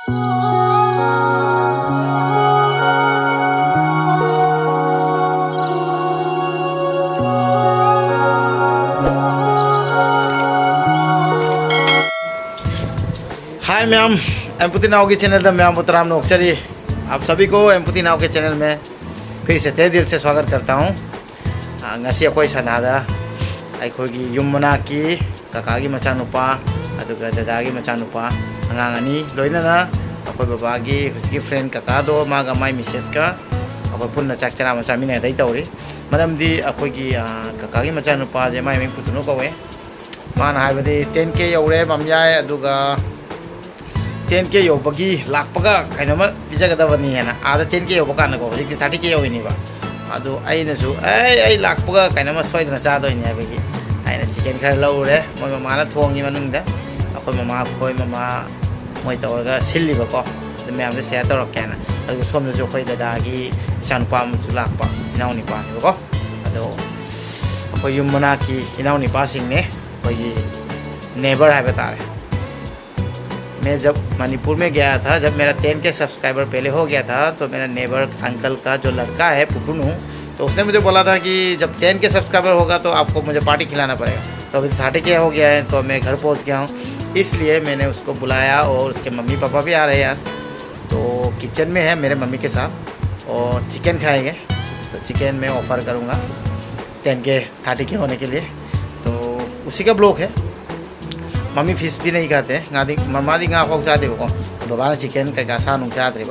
Hi ma'am, empathy नाव के channel में ma'am उतराम नोकचरी आप सभी को एम्पति नाव के चैनल में फिर से तहे दिल से स्वागत करता हूँ। ngasi akhoi sanada akhoi yum manaki kaka gi machanupa aduga dada gi machanupa angang ani loina na akhoi baba gi huski friend kaka do maga mai misses ka akhoi punna chak chara macha mina dai tawri maram di akhoi gi kaka gi machanupa je mai ming putuno ko we mana haibadi 10k yore mamyai aduga 10k yobagi lakpaga kainama bijagadabani hena ada 10k yobakana ko hojik 30k yowini ba ಅದು ಐನಸು I ಲಾಕ್ಪಗ ಕೈನಮ ಸೋಯ್ದನ ಚಾದೋಯ್ನಿ ಹಾಗಾಗಿ ಐನ chicken ಖರ ಲೌರೆ ಮೊಯ್ ಮಮಾನ ಥೋಂಗಿ ಮನುಂಗ್ದ ಅಖೋಯ್ ಮಮಾ ಖೋಯ್ ಮಮಾ ಮೊಯ್ ತವರಗ ಸಿಲ್ಲಿಬಕೋ ಅದು ಮ್ಯಾಮ್ದ share ತೌರಕ್ಕೆನ ಅದು ಸೋಮ್ದಸು ಖೋಯ್ ದದಾಗಿ ಇಚಾನುಪಾ ಮುಚು ಲಾಕ್ಪ ಇನಾವ್ನಿಪಾನಿಬಕೋ ಅದು ಅಖೋಯ್ ಯುಮ್ ಮನಾಕಿ इनावनिपासिंगने अखोयगी neighbour highway तारे। मैं जब मणिपुर में गया था, जब मेरा 10k सब्सक्राइबर पहले हो गया था, तो मेरा नेबर अंकल का जो लड़का है पुपुनू, तो उसने मुझे बोला था कि जब 10k सब्सक्राइबर होगा तो आपको मुझे पार्टी खिलाना पड़ेगा। तो अभी 30k हो गया है, तो मैं घर पहुंच गया हूँ, इसलिए मैंने उसको बुलाया और उसके मम्मी पापा भी आ रहे हैं आज। तो किचन में है मेरे मम्मी के साथ और चिकन खाएंगे। तो चिकन मैं ऑफ़र करूँगा 10k 30k होने के लिए, तो उसी का ब्लॉग है। मम्मी फिश भी नहीं खाते, मम्मा दी खोक चाहते हो बाबा ने चिकन कई सा नुंग चाहते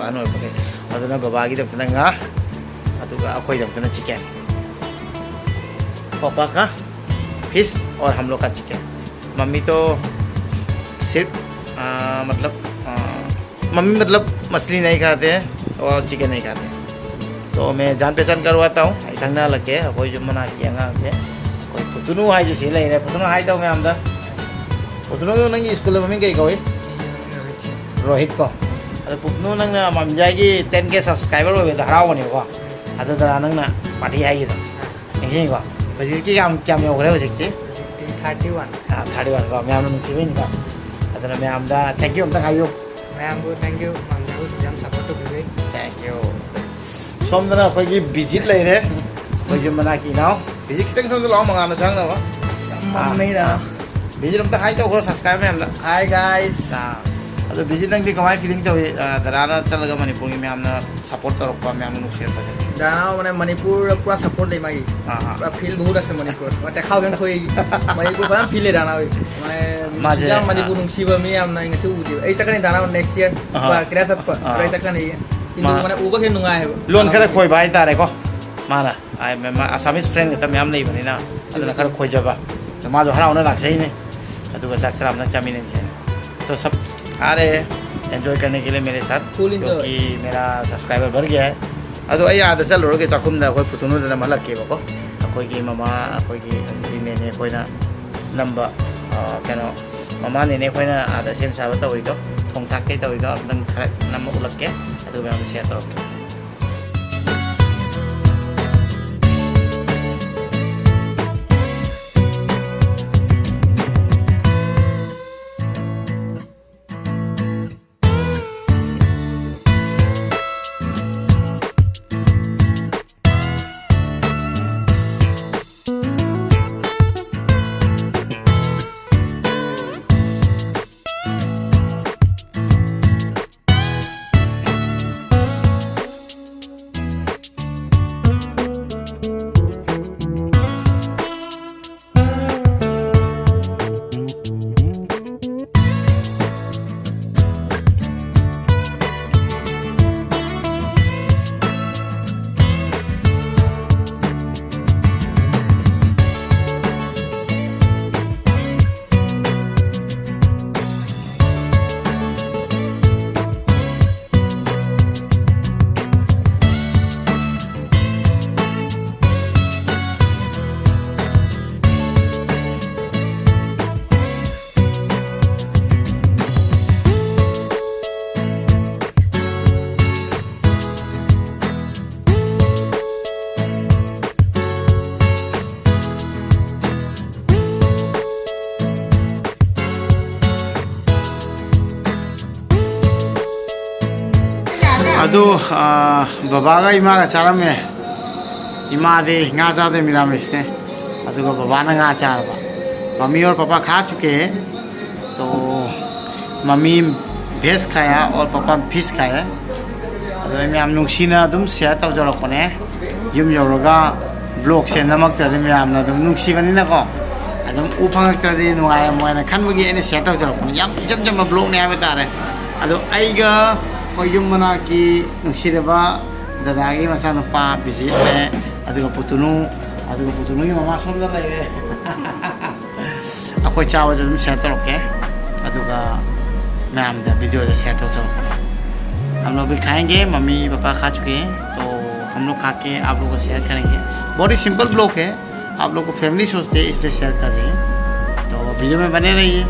अदुना बाबा की दफ्तना अखोई दफ्तना चिकन, पापा का फिश और हम लोग का चिकन। मम्मी तो सिर्फ मम्मी मतलब मछली नहीं खाते हैं और चिकन नहीं खाते हैं। तो मैं जान पहचान करवाता हूँ ऐसा ना लगे कोई जो मना किया से कोई पुतनू है जैसे ले पुतनू हाई तो मैं आमदा पुतनू नंगी स्कूल मम्मी कई कहो रोहित को अरे पुतनू नंग ममजागी 10k सब्सक्राइबर हो हरावनी को अदरा नंग पार्टी है को हजिकी क्या योग्रे हजिकी 31 31 को मैम नुसीबी को अदरा मैम थैंक यू हाइयो ma'am thank you ma'am support thank you सोमदना अखोगी विजिट लेरे अखोई मना की नाव विजिट खितंग सोमद लाओ मंगाना चांगना नहीं रहा विजिट अमता हाई तो सब्सक्राइब में हमदा हाय गाइस अदो विजिट नंग दी कमाई फीलिंग तवे दराना चलगा मणिपुर में हमना सपोर्ट तोरपा में हमनु शेयर कर दाना माने मणिपुर पूरा सपोर्ट ले मागी पूरा फील बहुत আছে मणिपुर माते खावगन खोई मणिपुर बा फील दाना माने जा मणिपुर नुसिबा मी हमना ngasi उदि ए चकनी दाना नेक्स्ट ईयर बा क्रेसत प रे चकनी किंतु माने उबा के नुंगा है लोन खरा खोई भाई तारे को माना आई मैं असमिस फ्रेंड त मैम नहीं बनी ना अदना खरा खोई जबा तो मा जो हराउना लाक्सै ने अदुगा साक्षर हमना चामिने तो सब आ रहे हैं एंजॉय करने के लिए मेरे साथ क्योंकि मेरा सब्सक्राइबर बढ़ गया है। अदो आई आदा चल रोगे चाकुमदा कोई पुतुनु दना मलक के बको कोई की ममा कोई की नेने कोई ना नंबर कनो ममा नेने कोई ना आदा सेम साबा तौरी तो थोंग थाक के तौरी तो अपन खरा नंबर उलक के अदो मैं शेयर करो। अदो बाबा का इमा का चारा में इमा दे nga चादे मिरामिस ने अदुगा बाबा ने nga चारबा मम्मी और पापा खा चुके हैं तो मम्मी भेज खाया और पापा फिश खाया अदो मैं हम नुक्सीना दुम शेयर तब जरकपने युम यौरगा ब्लॉग से नमक तरदे मैं हमना दुम नुक्सी बनिना को अदम उफांग तरदे नुआय मोयना खनबगी एने शेयर तब जरकपने याम इजम जम ब्लॉग ने आबे तारे अदो आइगा कोयुम मना की नुक्सीरेबा दादागी मसा नुपा बिजी ने अदुगा पुतुनु की ममा सोमदा लाइरे अखोई चावा जो शेयर तरोके अदुगा मैम दा वीडियो से शेयर तो हम लोग भी खाएंगे मम्मी पापा खा चुके हैं तो हम लोग खा के आप लोगों को शेयर करेंगे बहुत ही सिंपल ब्लॉग है आप लोग को फैमिली सोचते हैं इसलिए शेयर कर रहे हैं तो वीडियो में बने रहिए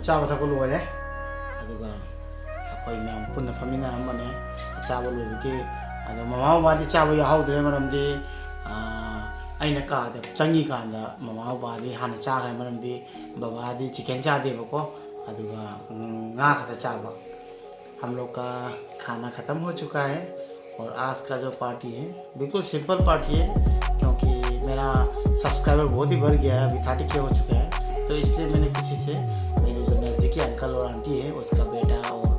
चाबा थको लोरे अदुगा अखोई मैम पुन्ना फमिना हमने चाबा लोगे अदो ममा बादी चाबा याहौद्रे मरमदी अइना काद चंगी कांदा ममा बादी हाना चागरे मरमदी बाबादी चिकन चादे बको अदुगा nga खाता चाबा हम लोग का खाना खत्म हो चुका है और आज का जो पार्टी है बिल्कुल सिंपल पार्टी है क्योंकि मेरा सब्सक्राइबर बहुत ही बढ़ गया है अभी 30K हो चुका है तो इसलिए मैंने किसी से मेरे जो नज़दीकी अंकल और आंटी है उसका बेटा और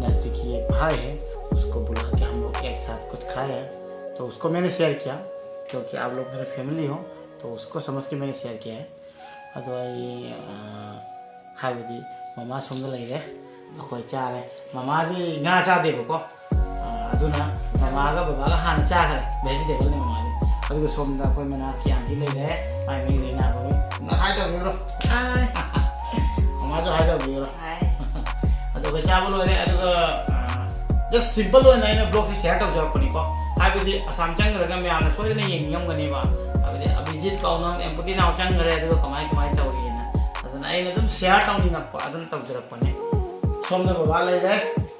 नज़दीकी एक भाई है उसको बुला के हम लोग एक साथ कुछ खाए तो उसको मैंने शेयर किया क्योंकि आप लोग मेरे फैमिली हो तो उसको समझ के मैंने शेयर किया है अदवाई हाईबदी ममा सोमदा लेरे अखोई चारे ममादी nga चादेबको अदुना ममागा बाबागा हाना चाखरे वेजिटेबल ने ममादी अदुगा सोमदा अखोई मना की आंटी लेरे माय मे लेना बमी ना हाय तो बिरो हाय ममा जो हाय तो बिरो हाय अदुगा चाबो लोरे अदुगा जस्ट सिंपल वे नाइना ब्लॉग से शेयर तो जॉब पनी को हाईबदी असम चंगरगा मैं आना सोयने येंगमगनेबा अबदे अभिजीत काउनम एम्पटी नाव चंगरे अदुगा कमाई तौरीना अदुना आइना दुम शेयर तौनिंगप अदुन तौजरपने सोमदा बाबा ले जाए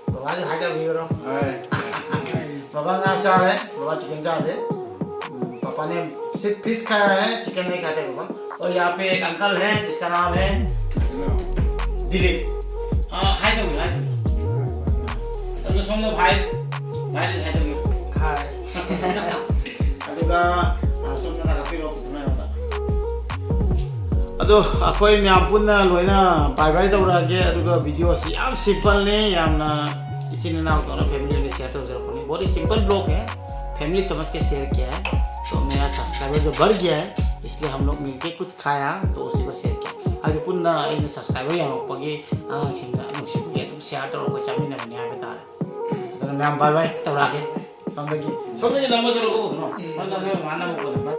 बाबा जो हाय तो बिरो हाय बाबा nga चारे बाबा चिकन चादे पापा ने सिर्फ फिश खाया है चिकन नहीं खाते पापा और यहाँ पे एक अंकल है जिसका नाम है दिलीप हाय तो हाय तो सोमना भाई हाय तो हाय अदुगा सोमना का काफी लोग सुना होता अदो अखोई म्याम पुन्ना लोइना बाय बाय तौरागे अदुगा वीडियो से याम सिंपल ने यामना इसी ने नाम तो फैमिली ने शेयर तो जरूर बहुत ही सिंपल ब्लॉग है फैमिली समझ के शेयर किया है तो मेरा सब्सक्राइबर जो बढ़ गया है इसलिए हम लोग मिलके कुछ खाया तो उसी को शेयर किया अगर पुन्ना इन सब्सक्राइबर यहाँ पगे सिंगा मुझे तुम शेयर तो कोई चाबी नहीं बनिया बता रहे तो मैं बाय बाय तब आगे समझ गए नंबर जरूर को ना हम तो मैं मानना मुझे